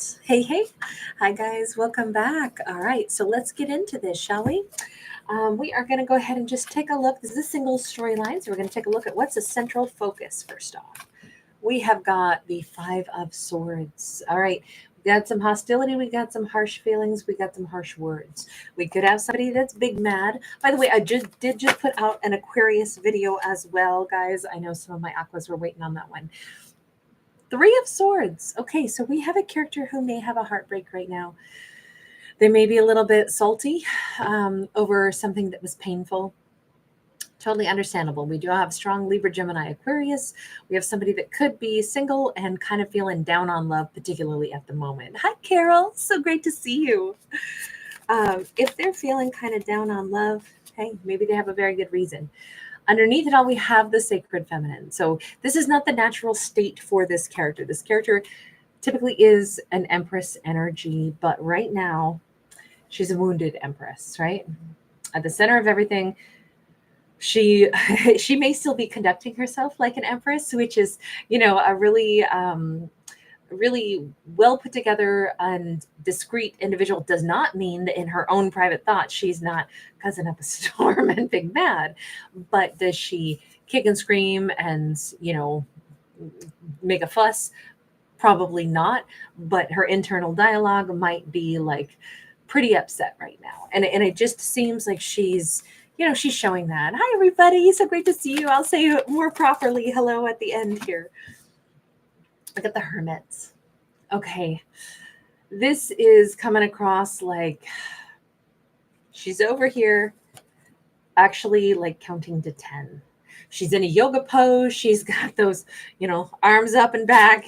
right. Hey. Hi, guys. Welcome back. All right. So let's get into this, shall we? We are going to go ahead and just take a look. This is a single storyline. So we're going to take a look at what's the central focus first off. We have got the Five of Swords. All right. We got some hostility. We got some harsh feelings. We got some harsh words. We could have somebody that's big mad. By the way, I just put out an Aquarius video as well, guys. I know some of my aquas were waiting on that one. Three of Swords. Okay, so we have a character who may have a heartbreak right now. They may be a little bit salty over something that was painful. Totally understandable. We do have strong Libra, Gemini, Aquarius. We have somebody that could be single and kind of feeling down on love, particularly at the moment. Hi, Carol. So great to see you. If they're feeling kind of down on love, hey, maybe they have a very good reason. Underneath it all, we have the sacred feminine. So this is not the natural state for this character. This character typically is an Empress energy, but right now she's a wounded Empress, right? At the center of everything, she may still be conducting herself like an Empress, which is, a really well put together and discreet individual. Does not mean that in her own private thoughts she's not cussing up a storm and big mad, but does she kick and scream and make a fuss? Probably not, but her internal dialogue might be like pretty upset right now, and it just seems like she's showing that. Hi, everybody, so great to see you. I'll say more properly hello at the end here. Look at the Hermit. Okay. This is coming across like she's over here actually like counting to 10. She's in a yoga pose. She's got those, arms up and back,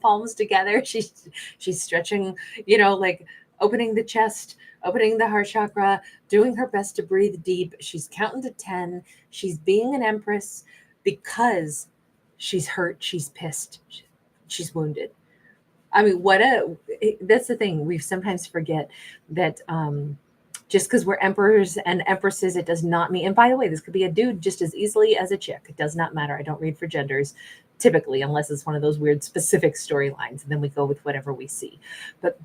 palms together. She's stretching, like opening the chest, opening the heart chakra, doing her best to breathe deep. She's counting to 10. She's being an Empress because she's hurt. She's pissed. She's wounded. I mean, that's the thing. We sometimes forget that just because we're emperors and empresses, it does not mean, and by the way, this could be a dude just as easily as a chick. It does not matter. I don't read for genders typically, unless it's one of those weird specific storylines, and then we go with whatever we see. But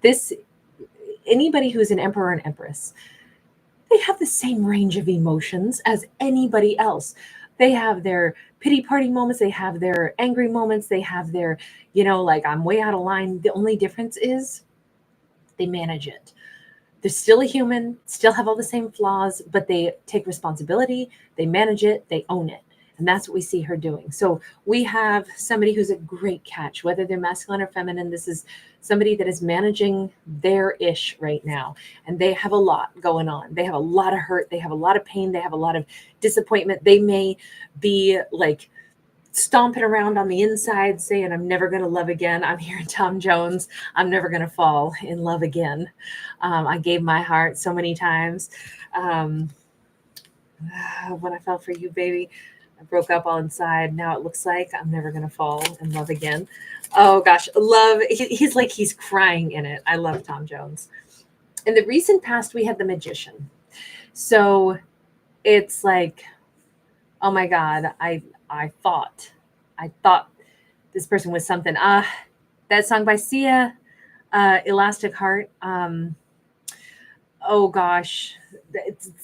anybody who's an emperor and empress, they have the same range of emotions as anybody else. They have their pity party moments. They have their angry moments. They have their, like I'm way out of line. The only difference is they manage it. They're still a human, still have all the same flaws, but they take responsibility. They manage it. They own it. And that's what we see her doing. So we have somebody who's a great catch, whether they're masculine or feminine. This is somebody that is managing their ish right now. And they have a lot going on. They have a lot of hurt. They have a lot of pain. They have a lot of disappointment. They may be like stomping around on the inside saying, I'm never going to love again. I'm hearing Tom Jones. I'm never going to fall in love again. I gave my heart so many times. When I fell for you, baby, I broke up all inside. Now it looks like I'm never going to fall in love again. Oh gosh, love. He's like, he's crying in it. I love Tom Jones. In the recent past, we had the Magician. So it's like, oh my God, I thought this person was something. That song by Sia, Elastic Heart. Oh gosh,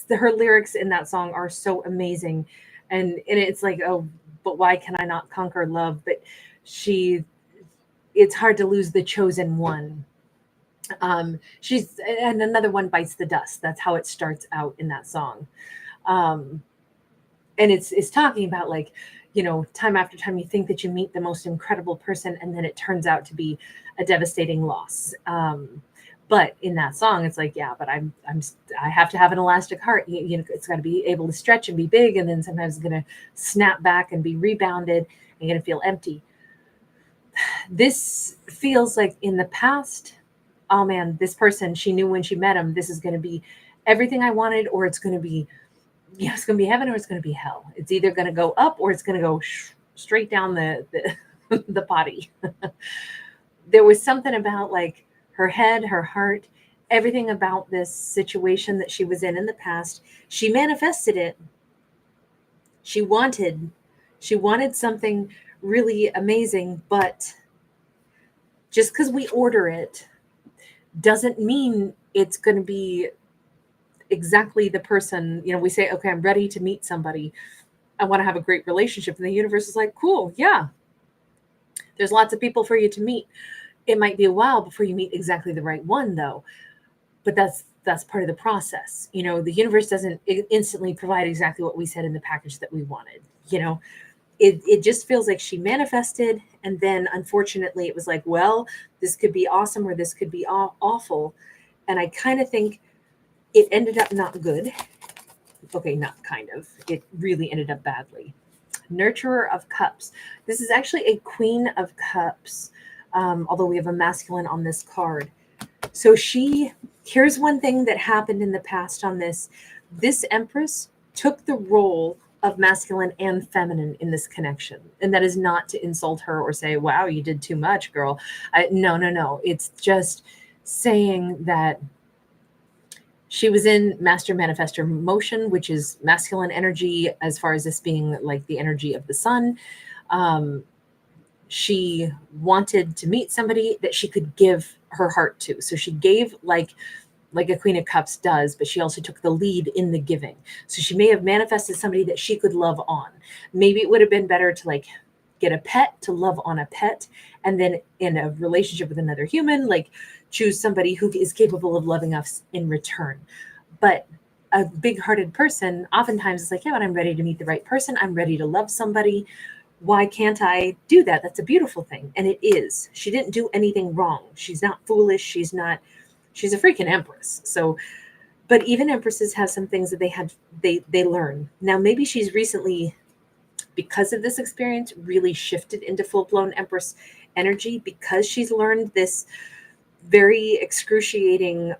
her lyrics in that song are so amazing. And it's like, oh, but why can I not conquer love? But it's hard to lose the chosen one. And another one bites the dust. That's how it starts out in that song. And it's talking about like, time after time you think that you meet the most incredible person, and then it turns out to be a devastating loss. But in that song, it's like, yeah, but I have to have an elastic heart. It's got to be able to stretch and be big, and then sometimes it's going to snap back and be rebounded, and you're going to feel empty. This feels like in the past, oh man, this person, she knew when she met him, this is going to be everything I wanted, or it's going to be, it's going to be heaven or it's going to be hell. It's either going to go up or it's going to go straight down the body. There was something about like her head, her heart, everything about this situation that she was in the past. She manifested it. She wanted something really amazing, but just because we order it doesn't mean it's going to be exactly the person. We say, okay, I'm ready to meet somebody. I want to have a great relationship. And the universe is like, cool, yeah, there's lots of people for you to meet. It might be a while before you meet exactly the right one, though. But that's part of the process. The universe doesn't instantly provide exactly what we said in the package that we wanted. It just feels like she manifested, and then unfortunately it was like, well, this could be awesome or this could be awful. And I kind of think it ended up not good. Okay, not kind of. It really ended up badly. Nurturer of Cups. This is actually a Queen of Cups, although we have a masculine on this card. So here's one thing that happened in the past on this. This Empress took the role of masculine and feminine in this connection. And that is not to insult her or say, wow, you did too much, girl. No. It's just saying that she was in Master Manifestor motion, which is masculine energy, as far as this being like the energy of the sun. She wanted to meet somebody that she could give her heart to. So she gave like a Queen of Cups does, but she also took the lead in the giving. So she may have manifested somebody that she could love on. Maybe it would have been better to like get a pet, to love on a pet, and then in a relationship with another human, like choose somebody who is capable of loving us in return. But a big-hearted person oftentimes is like, yeah, but I'm ready to meet the right person. I'm ready to love somebody. Why can't I do that? That's a beautiful thing. And it is. She didn't do anything wrong. She's not foolish. She's a freaking Empress. So, but even Empresses have some things that they learn. Now, maybe she's recently, because of this experience, really shifted into full-blown Empress energy, because she's learned this very excruciating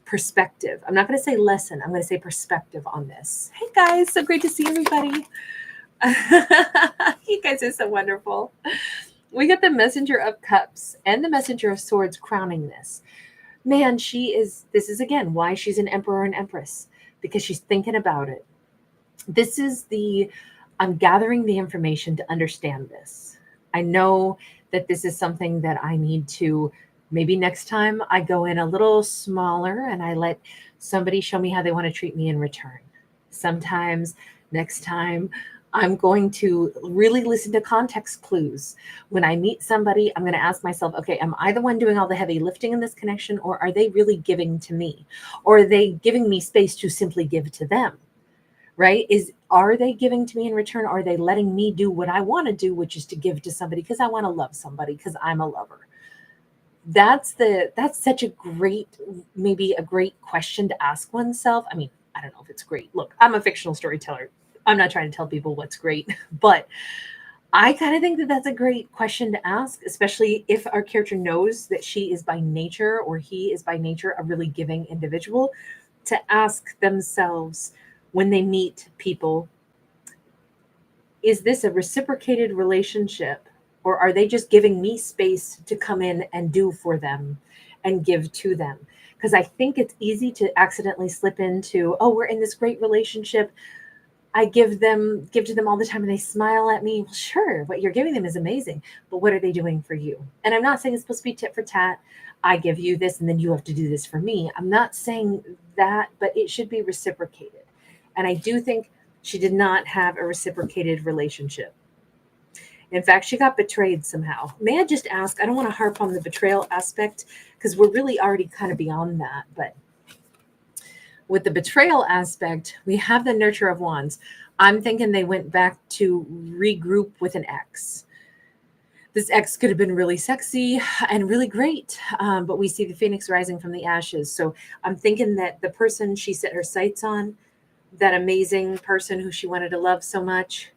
perspective. I'm not going to say lesson. I'm going to say perspective on this. Hey guys, so great to see everybody. You guys are so wonderful. We got the Messenger of Cups and the Messenger of Swords crowning this. Man, this is again why she's an emperor and empress, because she's thinking about it. This is I'm gathering the information to understand this. I know that this is something that I need to, maybe next time I go in a little smaller and I let somebody show me how they want to treat me in return. Sometimes next time I'm going to really listen to context clues. When I meet somebody, I'm going to ask myself, okay, am I the one doing all the heavy lifting in this connection, or are they really giving to me? Or are they giving me space to simply give to them? Right? Are they giving to me in return? Or are they letting me do what I want to do, which is to give to somebody because I want to love somebody, because I'm a lover? That's such a great, maybe a great question to ask oneself. I mean, I don't know if it's great. Look, I'm a fictional storyteller. I'm not trying to tell people what's great, but I kind of think that that's a great question to ask, especially if our character knows that she is by nature, or he is by nature, a really giving individual, to ask themselves when they meet people, is this a reciprocated relationship, or are they just giving me space to come in and do for them and give to them? Because I think it's easy to accidentally slip into, oh, we're in this great relationship, I give to them all the time and they smile at me. Well, sure, what you're giving them is amazing, but what are they doing for you? And I'm not saying it's supposed to be tit for tat. I give you this and then you have to do this for me. I'm not saying that, but it should be reciprocated. And I do think she did not have a reciprocated relationship. In fact, she got betrayed somehow. May I just ask, I don't want to harp on the betrayal aspect because we're really already kind of beyond that, but with the betrayal aspect, we have the Nurture of Wands. I'm thinking they went back to regroup with an ex. This ex could have been really sexy and really great, but we see the phoenix rising from the ashes. So I'm thinking that the person she set her sights on, that amazing person who she wanted to love so much,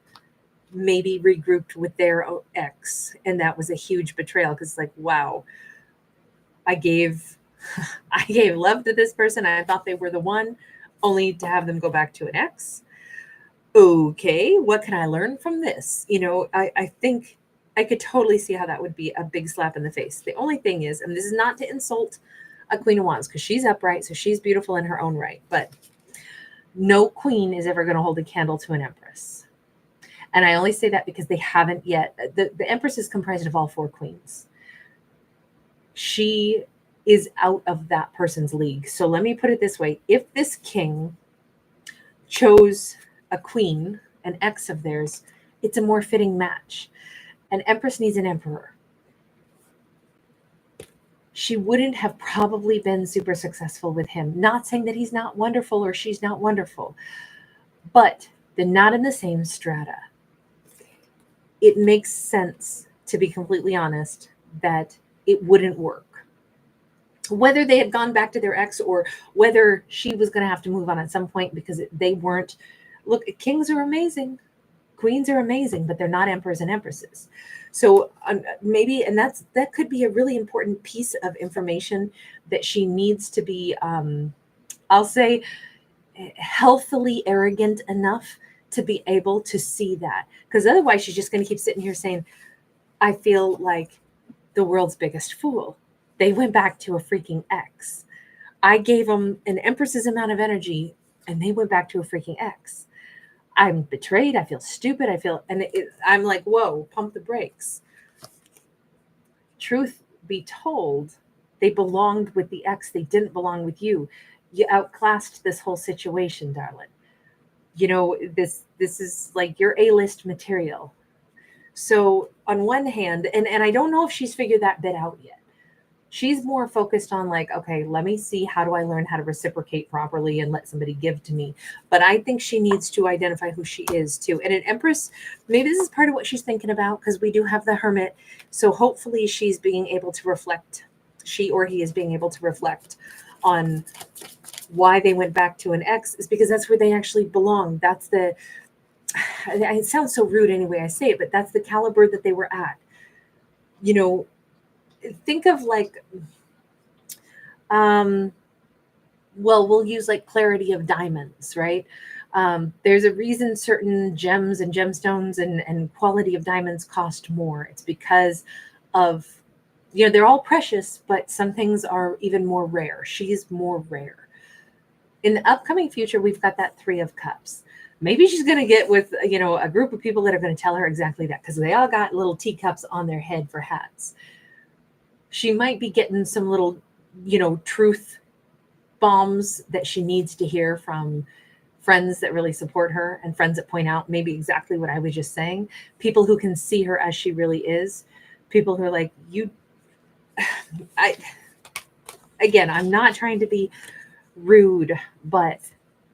maybe regrouped with their ex. And that was a huge betrayal, because like, wow, I gave love to this person. I thought they were the one, only to have them go back to an ex. Okay, what can I learn from this? I think I could totally see how that would be a big slap in the face. The only thing is, and this is not to insult a Queen of Wands, because she's upright, so she's beautiful in her own right, but no queen is ever going to hold a candle to an empress. And I only say that because they haven't yet. The empress is comprised of all four queens. She is out of that person's league. So let me put it this way. If this king chose a queen, an ex of theirs, it's a more fitting match. An empress needs an emperor. She wouldn't have probably been super successful with him. Not saying that he's not wonderful or she's not wonderful, but they're not in the same strata. It makes sense, to be completely honest, that it wouldn't work. Whether they had gone back to their ex or whether she was going to have to move on at some point because they weren't. Look, kings are amazing. Queens are amazing, but they're not emperors and empresses. So maybe, and that could be a really important piece of information that she needs to be, I'll say, healthily arrogant enough to be able to see that. Because otherwise she's just going to keep sitting here saying, I feel like the world's biggest fool. They went back to a freaking ex. I gave them an empress's amount of energy and they went back to a freaking ex. I'm betrayed. I feel stupid. I'm like, whoa, pump the brakes. Truth be told, they belonged with the ex. They didn't belong with you. You outclassed this whole situation, darling. You know, this is like your A-list material. So on one hand, and I don't know if she's figured that bit out yet. She's more focused on like, okay, let me see, how do I learn how to reciprocate properly and let somebody give to me? But I think she needs to identify who she is too. And an Empress, maybe this is part of what she's thinking about, because we do have the Hermit. So hopefully she's being able to reflect, she or he is being able to reflect on why they went back to an ex, is because that's where they actually belong. That's the, it sounds so rude anyway I say it, but that's the caliber that they were at. You know, think of like, well, we'll use like clarity of diamonds, right? There's a reason certain gems and gemstones and quality of diamonds cost more. It's because of, you know, they're all precious, but some things are even more rare. She's more rare. In the upcoming future, we've got that Three of Cups. Maybe she's going to get with, you know, a group of people that are going to tell her exactly that, because they all got little teacups on their head for hats. She might be getting some little, you know, truth bombs that she needs to hear from friends that really support her and friends that point out maybe exactly what I was just saying. People who can see her as she really is. People who are like, again, I'm not trying to be rude, but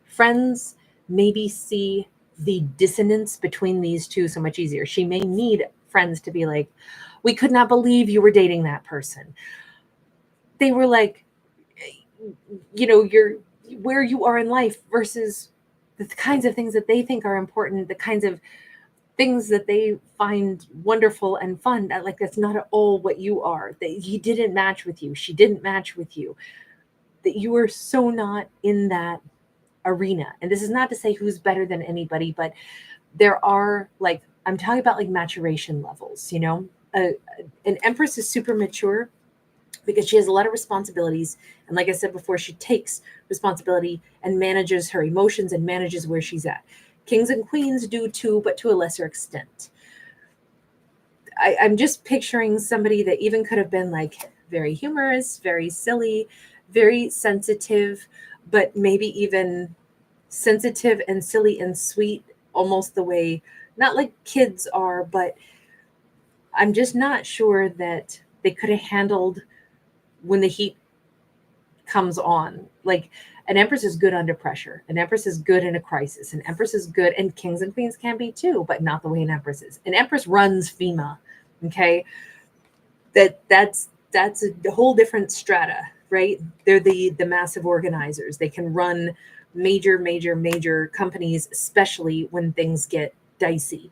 friends maybe see the dissonance between these two so much easier. She may need friends to be like, we could not believe you were dating that person. They were like, you know, you're where you are in life versus the kinds of things that they think are important, the kinds of things that they find wonderful and fun. Like, that's not at all what you are. That he didn't match with you. She didn't match with you. That you are so not in that arena. And this is not to say who's better than anybody, but there are, like, I'm talking about like maturation levels, you know. An Empress is super mature because she has a lot of responsibilities. And like I said before, she takes responsibility and manages her emotions and manages where she's at. Kings and queens do too, but to a lesser extent. I'm just picturing somebody that even could have been like very humorous, very silly, very sensitive, but maybe even sensitive and silly and sweet, almost the way, not like kids are, but I'm just not sure that they could have handled when the heat comes on. Like, an Empress is good under pressure. An Empress is good in a crisis. An Empress is good, and kings and queens can be too, but not the way an Empress is. An Empress runs FEMA, okay? That's a whole different strata, right? They're the massive organizers. They can run major companies, especially when things get dicey.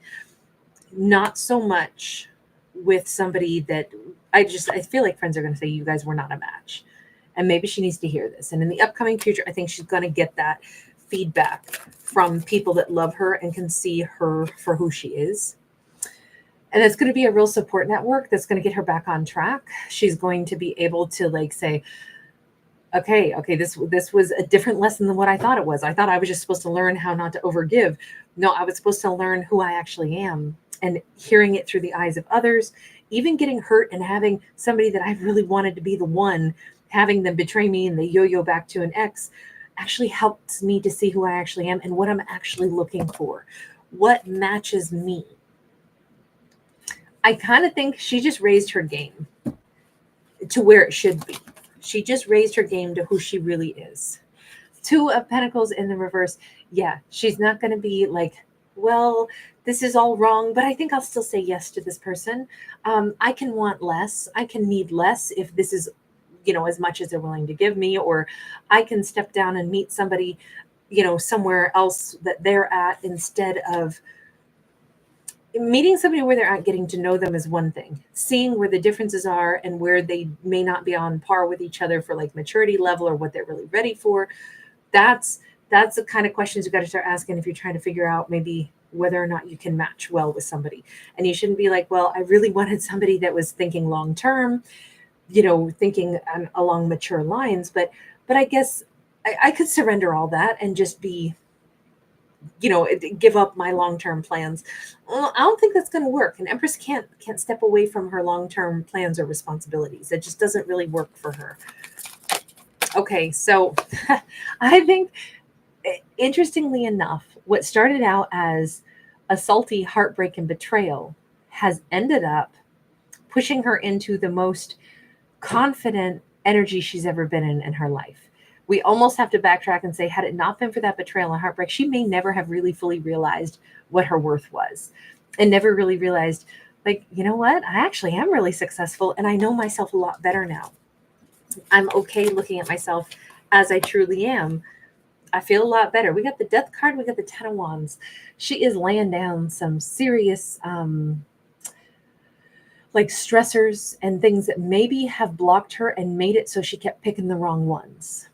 Not so much with somebody that I feel like friends are going to say, you guys were not a match. And maybe she needs to hear this. And in the upcoming future, I think she's going to get that feedback from people that love her and can see her for who she is. And it's going to be a real support network that's going to get her back on track. She's going to be able to like say, okay, this was a different lesson than what I thought it was. I thought I was just supposed to learn how not to overgive. No, I was supposed to learn who I actually am. And hearing it through the eyes of others, even getting hurt and having somebody that I really wanted to be the one, having them betray me and they yo-yo back to an ex, actually helps me to see who I actually am and what I'm actually looking for, what matches me. I kind of think she just raised her game to where it should be. She just raised her game to who she really is. Two of Pentacles in the reverse. Yeah, she's not going to be like, well, this is all wrong, but I think I'll still say yes to this person. I can want less. I can need less if this is, as much as they're willing to give me, or I can step down and meet somebody, somewhere else that they're at, instead of meeting somebody where they're at. Getting to know them is one thing. Seeing where the differences are and where they may not be on par with each other for like maturity level or what they're really ready for. That's the kind of questions you got to start asking if you're trying to figure out maybe whether or not you can match well with somebody. And you shouldn't be like, well, I really wanted somebody that was thinking long term, thinking along mature lines. But I guess I could surrender all that and just be, give up my long-term plans. Well, I don't think that's going to work. An Empress can't step away from her long-term plans or responsibilities. It just doesn't really work for her. Okay, so I think, interestingly enough, what started out as a salty heartbreak and betrayal has ended up pushing her into the most confident energy she's ever been in her life. We almost have to backtrack and say, had it not been for that betrayal and heartbreak, she may never have really fully realized what her worth was, and never really realized, like, you know what? I actually am really successful, and I know myself a lot better now. I'm okay looking at myself as I truly am. I feel a lot better. We got the Death card. We got the Ten of Wands. She is laying down some serious like stressors and things that maybe have blocked her and made it so she kept picking the wrong ones.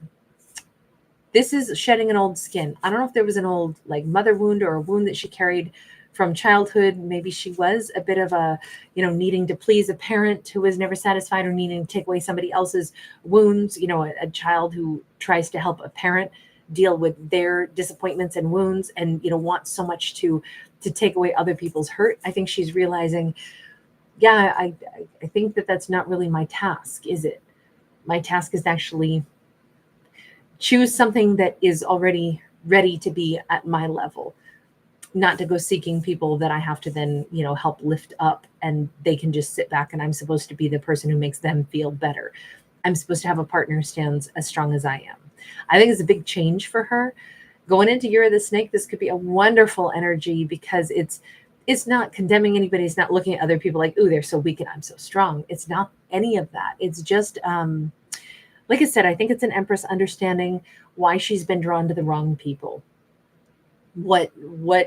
This is shedding an old skin. I don't know if there was an old like mother wound or a wound that she carried from childhood. Maybe she was a bit of a, needing to please a parent who was never satisfied, or needing to take away somebody else's wounds. A child who tries to help a parent deal with their disappointments and wounds, and, wants so much to take away other people's hurt. I think she's realizing, yeah, I think that's not really my task, is it? My task is actually choose something that is already ready to be at my level, not to go seeking people that I have to then, help lift up, and they can just sit back, and I'm supposed to be the person who makes them feel better. I'm supposed to have a partner who stands as strong as I am. I think it's a big change for her. Going into Year of the Snake, this could be a wonderful energy, because it's not condemning anybody. It's not looking at other people like, ooh, they're so weak and I'm so strong. It's not any of that. It's just, like I said, I think it's an Empress understanding why she's been drawn to the wrong people, what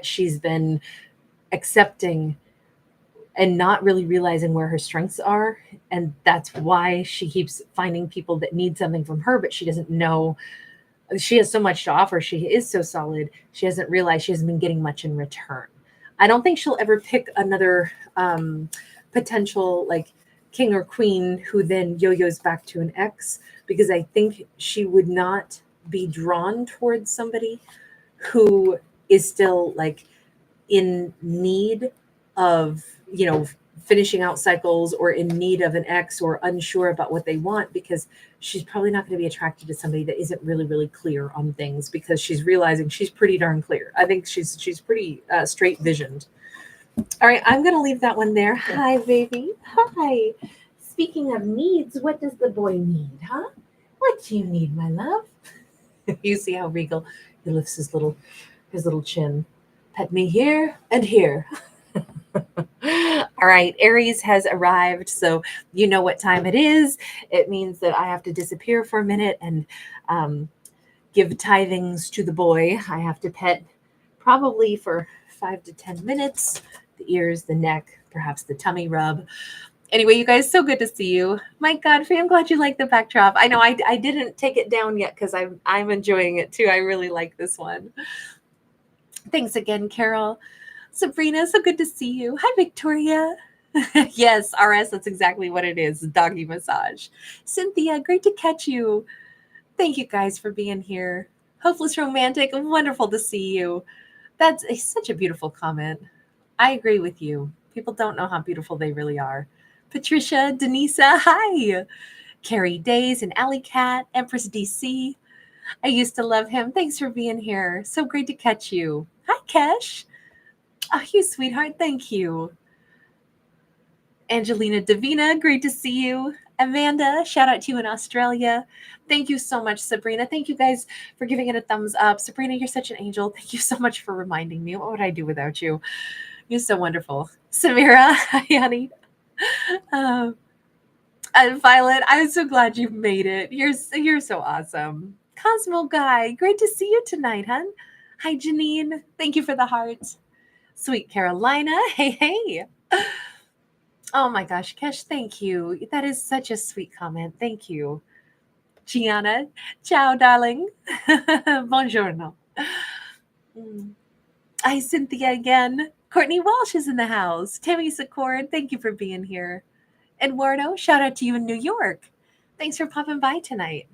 she's been accepting and not really realizing where her strengths are. And that's why she keeps finding people that need something from her, but she doesn't know she has so much to offer. She is so solid. She hasn't realized she hasn't been getting much in return. I don't think she'll ever pick another potential like king or queen who then yo-yos back to an ex, because I think she would not be drawn towards somebody who is still like in need of, finishing out cycles, or in need of an ex, or unsure about what they want, because she's probably not going to be attracted to somebody that isn't really, really clear on things, because she's realizing she's pretty darn clear. I think she's pretty straight visioned. All right, I'm going to leave that one there. Hi, baby. Hi. Speaking of needs, what does the boy need, huh? What do you need, my love? You see how regal he lifts his little chin. Pet me here and here. All right, Aries has arrived, so you know what time it is. It means that I have to disappear for a minute and give tithings to the boy. I have to pet probably for 5 to 10 minutes. The ears, the neck, perhaps the tummy rub. Anyway, you guys, so good to see you. My Godfrey, I'm glad you like the backdrop. I know I didn't take it down yet because I'm enjoying it too. I really like this one. Thanks again, Carol. Sabrina, so good to see you. Hi, Victoria. Yes, RS, that's exactly what it is, doggy massage. Cynthia, great to catch you. Thank you guys for being here. Hopeless Romantic, wonderful to see you. That's such a beautiful comment. I agree with you. People don't know how beautiful they really are. Patricia, Denisa, hi. Carrie Days and Alley Cat, Empress DC. I used to love him. Thanks for being here. So great to catch you. Hi, Kesh. Oh, you sweetheart. Thank you. Angelina Davina, great to see you. Amanda, shout out to you in Australia. Thank you so much, Sabrina. Thank you guys for giving it a thumbs up. Sabrina, you're such an angel. Thank you so much for reminding me. What would I do without you? You're so wonderful. Samira, hi, honey. Uh, and Violet, I'm so glad you made it. You're so awesome. Cosmo Guy, great to see you tonight, hun. Hi, Janine. Thank you for the heart. Sweet Carolina, hey, hey. Oh my gosh, Kesh, thank you. That is such a sweet comment. Thank you. Gianna, ciao, darling. Buongiorno. Hi, Cynthia again. Courtney Walsh is in the house. Tammy Secord, thank you for being here. Eduardo, shout out to you in New York. Thanks for popping by tonight.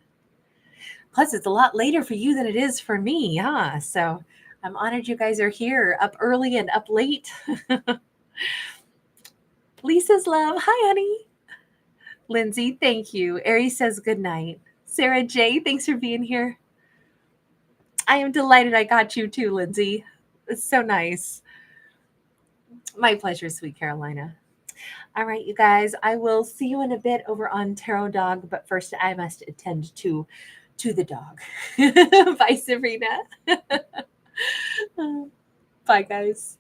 Plus, it's a lot later for you than it is for me, huh? So I'm honored you guys are here, up early and up late. Lisa's love. Hi, honey. Lindsay, thank you. Aries says good night. Sarah J, thanks for being here. I am delighted I got you too, Lindsay. It's so nice. My pleasure, sweet Carolina. All right, you guys, I will see you in a bit over on Tarot Dog, but first I must attend to the dog. Bye, Sabrina. Bye, guys.